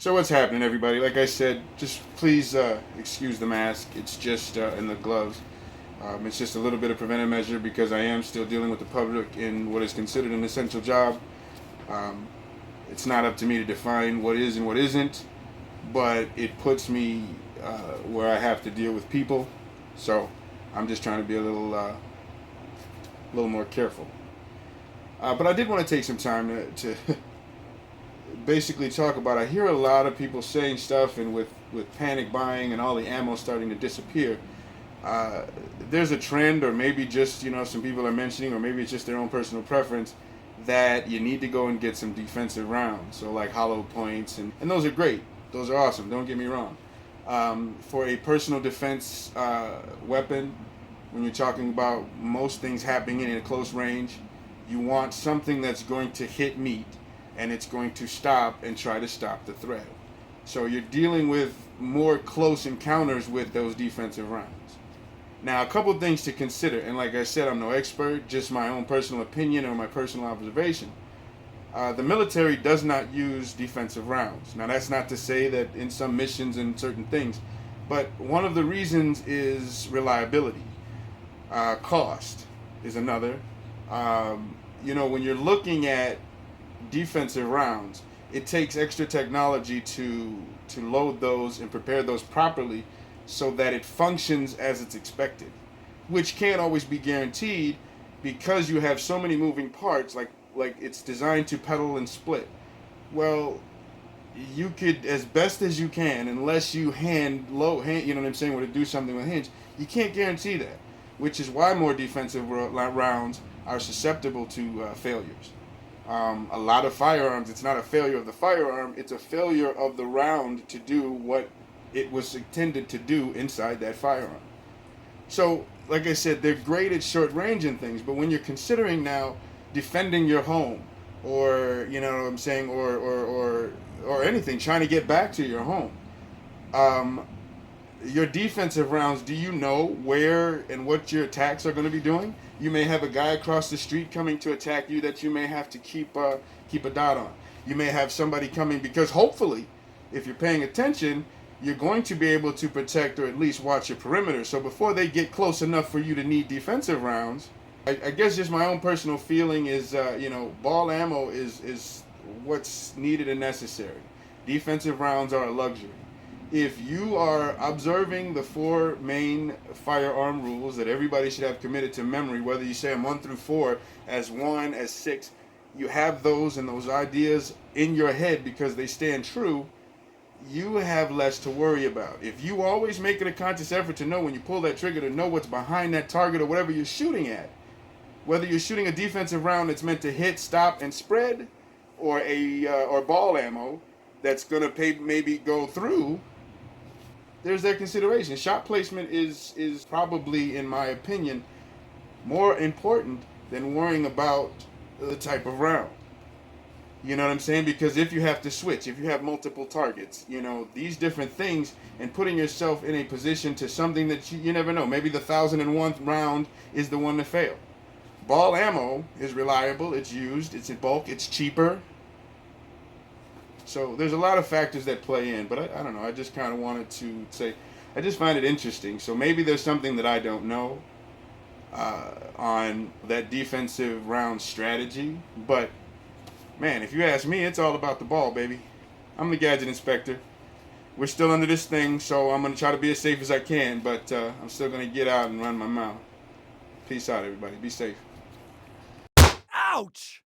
So what's happening, everybody? Like I said, just please excuse the mask. It's just in the gloves. It's just a little bit of preventive measure because I am still dealing with the public in what is considered an essential job. Um, it's not up to me to define what is and what isn't, but it puts me where I have to deal with people. So I'm just trying to be a little more careful. But I did want to take some time to basically talk about. I hear a lot of people saying stuff, and with panic buying and all the ammo starting to disappear, uh, there's a trend, or maybe just some people are mentioning, or maybe it's just their own personal preference, that you need to go and get some defensive rounds. So like hollow points, and those are great. Those are awesome. Don't get me wrong. For a personal defense weapon, when you're talking about most things happening in a close range, you want something that's going to hit meat and it's going to stop and try to stop the threat. So you're dealing with more close encounters with those defensive rounds. Now, a couple of things to consider, and like I said, I'm no expert, just my own personal opinion or my personal observation. The military does not use defensive rounds. Now, that's not to say that in some missions and certain things, but one of the reasons is reliability. Cost is another. When you're looking at defensive rounds, it takes extra technology to load those and prepare those properly so that it functions as it's expected, which can't always be guaranteed because you have so many moving parts, like it's designed to pedal and split. Well, you could, as best as you can, unless you hand, you know what I'm saying, or to do something with hands, you can't guarantee that, which is why more defensive rounds are susceptible to failures. A lot of firearms, it's not a failure of the firearm, it's a failure of the round to do what it was intended to do inside that firearm. So, like I said, they're great at short range and things, but when you're considering now defending your home, or you know what I'm saying, or anything, trying to get back to your home, um, your defensive rounds, do you know where and what your attacks are going to be doing? You may have a guy across the street coming to attack you that you may have to keep a dot on. You may have somebody coming because hopefully, if you're paying attention, you're going to be able to protect or at least watch your perimeter. So before they get close enough for you to need defensive rounds, I guess just my own personal feeling is, ball ammo is what's needed and necessary. Defensive rounds are a luxury. If you are observing the four main firearm rules that everybody should have committed to memory, whether you say them 1 through 4, as 1, as 6, you have those and those ideas in your head because they stand true, you have less to worry about. If you always make it a conscious effort to know when you pull that trigger, to know what's behind that target or whatever you're shooting at, whether you're shooting a defensive round that's meant to hit, stop, and spread, or ball ammo that's gonna maybe go through, there's that consideration. Shot placement is probably, in my opinion, more important than worrying about the type of round. You know what I'm saying? Because if you have to switch, if you have multiple targets, these different things, and putting yourself in a position to something that you never know. Maybe the 1,001th round is the one to fail. Ball ammo is reliable, it's used, it's in bulk, it's cheaper. So there's a lot of factors that play in, but I don't know. I just kind of wanted to say, I just find it interesting. So maybe there's something that I don't know on that defensive round strategy. But man, if you ask me, it's all about the ball, baby. I'm the gadget inspector. We're still under this thing, so I'm going to try to be as safe as I can, but I'm still going to get out and run my mouth. Peace out, everybody. Be safe. Ouch!